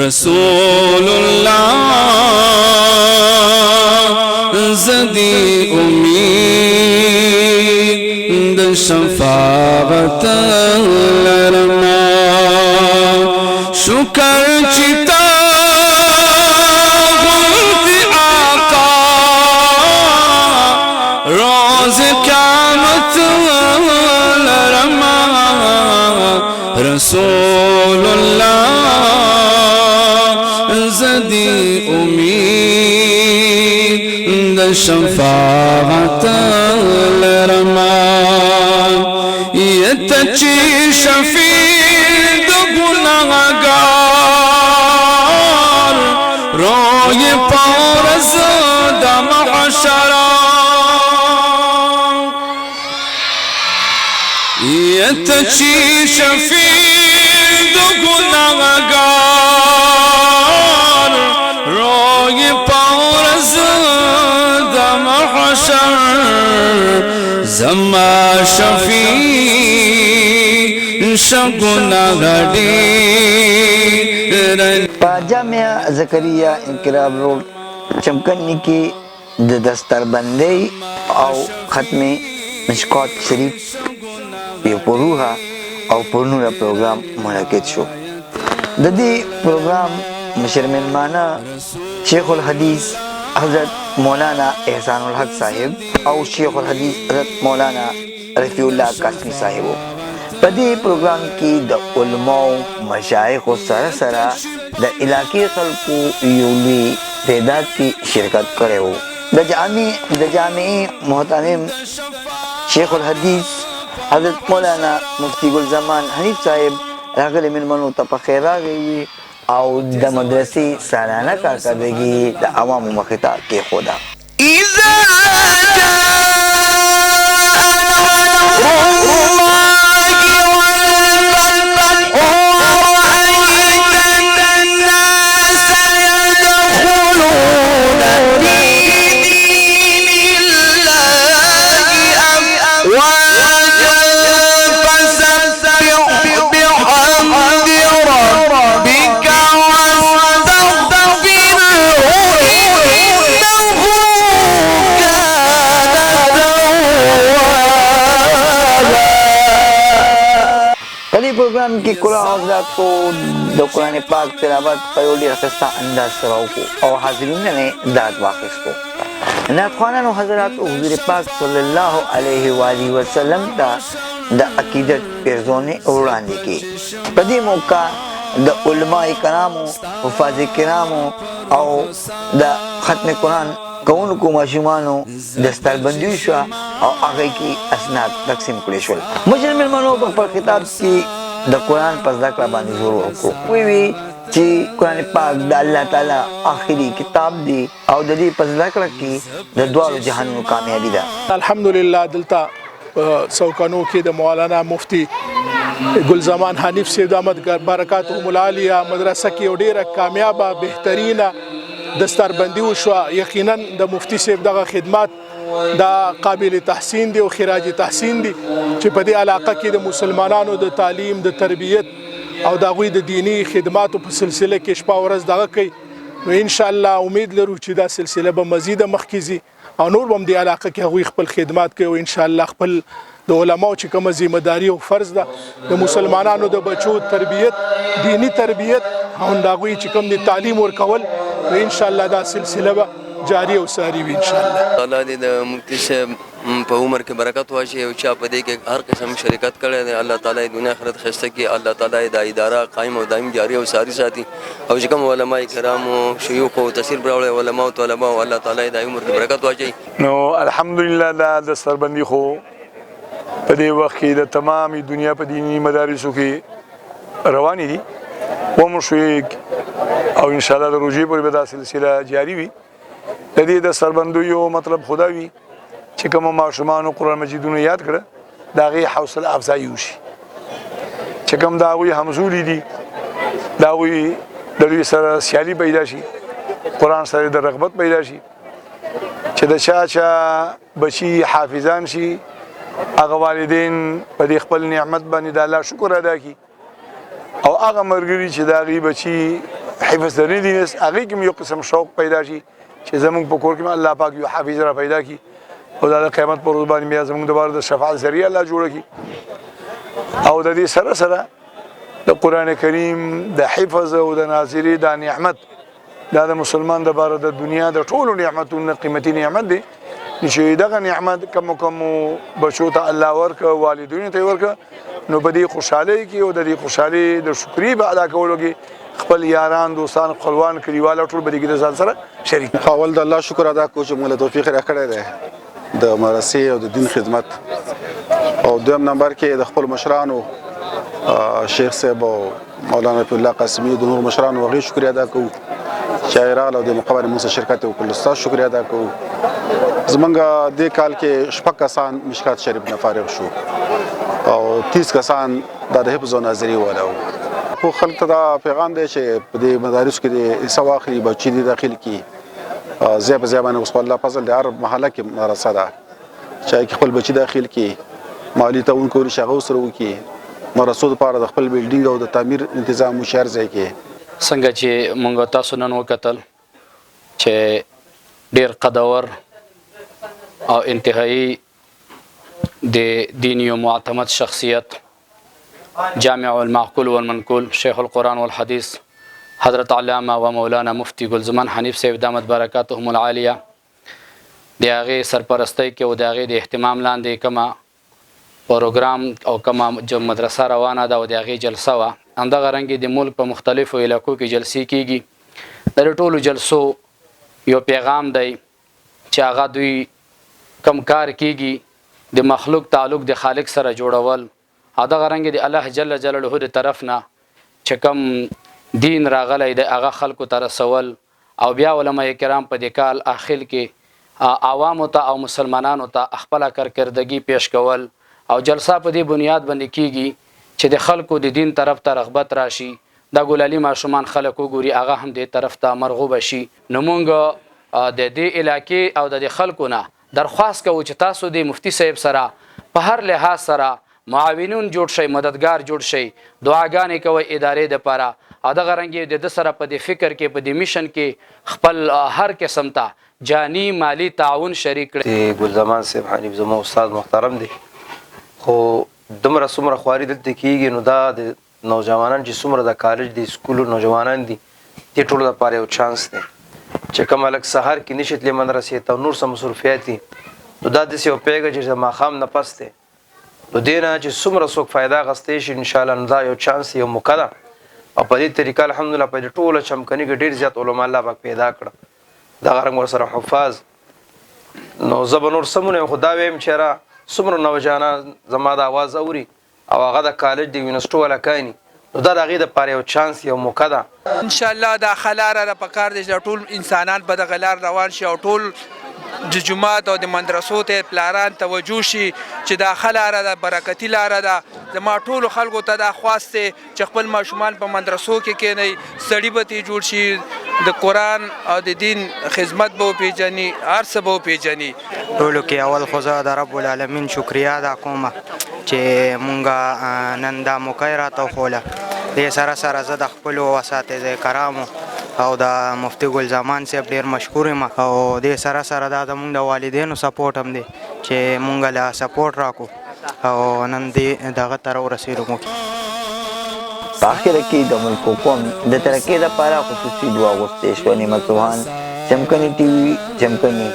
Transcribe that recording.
رسول الله زدي امید شفاعت لرما شکر چتا غلطی آقا روز قیامت لرما رسول الله زدی امید شفاعت لرما یتچی شفیع دو گناہگار روی پورز دا محشرا یتچی شفیع دو گناہگار روی پورز دا محشر زما شفیع شگنا غدی جامعہ زکریا انقلاب روڈ چمکنی کی دستربندی او ختم مشکات شریف په پروها او پرنوره پروګرام منعقد شو. د دې پروګرام مشر مهمانه شیخ الحدیث حضرت مولانا احسان الحق صاحب او شیخ الحدیث حضرت مولانا رفیع الله قاسمی صاحب. په دې پروګرام کې د علماو مشایخ سره سره د علاقې خلکو یو لوی تعداد کې شرکت کړی و. د جامع محترم شیخ الحدیث حضرت مولانا مفتی گل زمان حنیف صاحب راغلی مېلمنو ته په خیر راغلی او د مدرسې سالانه کارکردګي د عوامو مخې ته کېښوده. پروگرام کی قرآن حضرات کو د قرآن پاک تلاوت په یو ډېر ښایسته انداز سره وکړو او حاضرینو نه داد واخیستو. نعتخوانانو حضراتو حضور پاک صلی الله علیه و آله وسلم ته د عقیدت پیرزونې وړاندې کړې. په دې موقع د علماء کرامو حفاظ کرامو او د ختم قرآن کوونکو ماشومانو دستربندي شوه او هغې کې اسناد تقسیم کړي شول. مشر مېلمنو په خپل خطاب کې د قرآن په زده کړه باندې زور وکړو. ویې چې قرآن پاک د الله تعالی آخري کتاب دی او د دې په زده کړه کې د دواړو جهانونو کامیابي ده. الحمدلله دلته سوکانو کې د مولانا مفتی گل زمان حنیف صاحب دامت برکاتهم العالیه مدرسه کې یو ډېره کامیابه بهترینه دستربندي وشوه. یقینا د مفتی صاحب دغه خدمات دا قابل تحسین دی او خراج تحسین دی چې په دې علاقه کې د مسلمانانو د تعلیم د تربیت او د هغوی د دینی خدماتو په سلسله کې شپه ورځ دغه کوي. نو انشاءالله امید لرو چې دا سلسله به مزیده مخکې ځي او نور به هم دې علاقه کې هغوی خپل خدمات کوي او انشاءالله خپل د علماو چې کومه ذمهداري او فرض ده د مسلمانانو د بچو تربیت دینی تربیت او د هغوی چې کوم د تعلیم ورکول نو انشاءالله دا سلسله به جاری او ساری وي انشاءالله. الله دې د مفتی صاحب په عمر کې برکت واچي او چا په دې کې هر قسم شرکت کړی دی. الله تعالی دنیا آخرت ښایسته کړي. الله تعالی دا اداره قایم او دایم جاری او ساری ساتي او چې کوم علماء کرامو شیوخ او تشریف راوړي علماء او طلباء الله تعالی د عمر کې برکت واچي. نو الحمدلله دا دستربندي خو په دې وخت کې د تمامي دنیا په دیني مدارسو کې روانې دي ومشوي او ان شاء الله د روزي پورې به دا سلسله جاری وي. د دې دستربندو یو مطلب خدا وي چې کوم ماشومانو قرآن مجیدونه یاد کړه د هغې حوصله افزایي وشي. چې کوم د هغوی همزولي دي د هغوی د دوی سره سیالي پیدا شي قرآن سره د رغبت پیدا شي چې د چا بچي حافظان شي هغه والدین په دې خپل نعمت باندې د الله شکر ادا کړي او هغه ملګري چې د هغې بچي حفظ لري دي هغه کې یو قسم شوق پیدا شي چې زمونږ په کور کې الله پاک یو حافظ را پیدا کی او د قیامت پر ورځ باندې بیا زمونږ د بار د شفاعت ذریعہ الله جوړ کی او د دې سره سره د قران کریم د حفظ او د ناظری د نعمت دا د مسلمان د بار د دنیا د ټولو نعمتونو قیمتي نعمت دی چې دغه نعمت کوم بچو ته الله ورک والدینو ته ورک نو بدی خوشاله کی او د دې خوشاله د شکرې به ادا کولو کې خپل یاران دوستان خپلوان کلیوال ټول بدی کې د ځان سره شریک اول د الله شکر ادا کوم چې موږ له توفیق راکړی دی د مرسي او د دین خدمت او دویم نمبر کې د خپل مشرانو شیخ صاحب او مولانا رفیع الله قاسمی د نور مشرانو وغي شکر ادا کوم شاعرانو او د مقابل موږ شرکت او کل استاد شکر ادا کوم زمونږ د کال کې شپږ کسان مشکات شریف نه فارغ شو او 30 کسان د حفظ او ناظری ولاو خو خلک ته دا پیغام دی چې په دې مدارس کې د سواخري بچی دي داخل کی زیب زیبانه اوس الله فضل د عرب محله کې مدرسه ده چې خپل بچی داخل کی مالی ته اون کولی شغو سره وکي مرسود لپاره د خپل بلډینګ او د تعمیر تنظیم مشر ځای کې څنګه چې مونږ تاسو نن وکتل چې ډیر قدور او انتهایی د دینی او معتمد شخصیت جامع المعقول والمنقول شیخ القرآن والحدیث حضرت علامه و مولانا مفتی گلزمان حنیف صاحب دامت برکاتهم العالیه د هغې سرپرستی کې او د هغې د اهتمام لاندې کومه پروګرام او کومه مدرسه روانه ده او د هغې جلسه وه همدغه رنګې د ملک په مختلفو علاقو کې جلسې کیږي د ټولو جلسو یو پیغام دی چې هغه دوی کم کار کیږي د مخلوق تعلق د خالق سره جوړول هغه رنګ د الله جل جلاله د طرف نه چې کم دین راغلی د هغه خلکو ته رسول او بیا علما کرام په دې کال اخر کې عوامو ته او مسلمانانو ته خپل کارکردګي پیش کول او جلسه په دې بنیاد باندې کیږي چې د خلکو د دین طرف ته رغبت راشي د ګولالي ماشومان خلکو ګوري هغه هم دې طرف ته مرغوب شي نو مونږ د دې علاقې او د خلکو نه درخواست کوو چې تاسو د مفتی صاحب سره په هر لحاظ سره معاونون جوړ شي مددگار جوړ شي دعاګانې کوي ادارې د پاره او دغه رنګ د سره په دې فکر کې په دې میشن کې خپل هر قسم ته جانی مالی تعاون شریک کړي ګلزمان صاحب حنیف زمو استاد محترم دی خو دمره څومره خواري دلته کېږي نو دا د نوجوانان چې څومره د کالج د سکولو نوجوانان دي دې ټولو لپاره یو چانس دی چې کوم هلک سهار کې نشي تللی مدرسې ته نور څه مصروفیات دي نو دا داسې یو پیږه چې د ماښام نه پس دی نو دې نه چې څومره څوک فایده اخیستی شي انشاءالله نو دا یو چانس یو موقع ده او په دې طریقه الحمدلله په دې ټوله چمکني کې ډېر زیات علما الله پاک پیدا کړه دغه رنګ ورسره حفاظ نو زه به نور څه خو دا ویم چې را څومره نوجوانان زما د اواز اوري او هغه د کالج د یونیورسټو هلکان نو دا د هغې دپاره یو چانس یو موقع ده انشاءالله دا ښه لاره ده پکار دی چې ټول انسانان په دغه لار روان شي او ټول د جومات او د مدرسو ته پلاران توجه شي چې دا ښه لاره ده برکتي لاره ده زما ټولو خلکو ته دا خواست دی چې خپل ماشومان په مدرسو کې کښېنئ سړي به ترې جوړ شي د قرآن او د دین خدمت به وپېژني هر څه به وپېژني ټولو کې اول خو زه د رب العالمین شکریا ادا کوم چې مونږ نن دا موقع راته وښوله دې سره سره زه د خپلو اساتذه کرامو او د مفتی ګلزمان صاحب ډېر مشکور یم او دې سره سره دا زموږ د والدینو سپورټ هم دی چې مونږ له سپورټ راکړو او نن دې دغه ته ورسېدو په آخر کې د ملک حکوم د ترقۍ لپاره خصوصي دعا غوښتې شوه. نعمت سبحان، چمکني ټي وي، چمکني.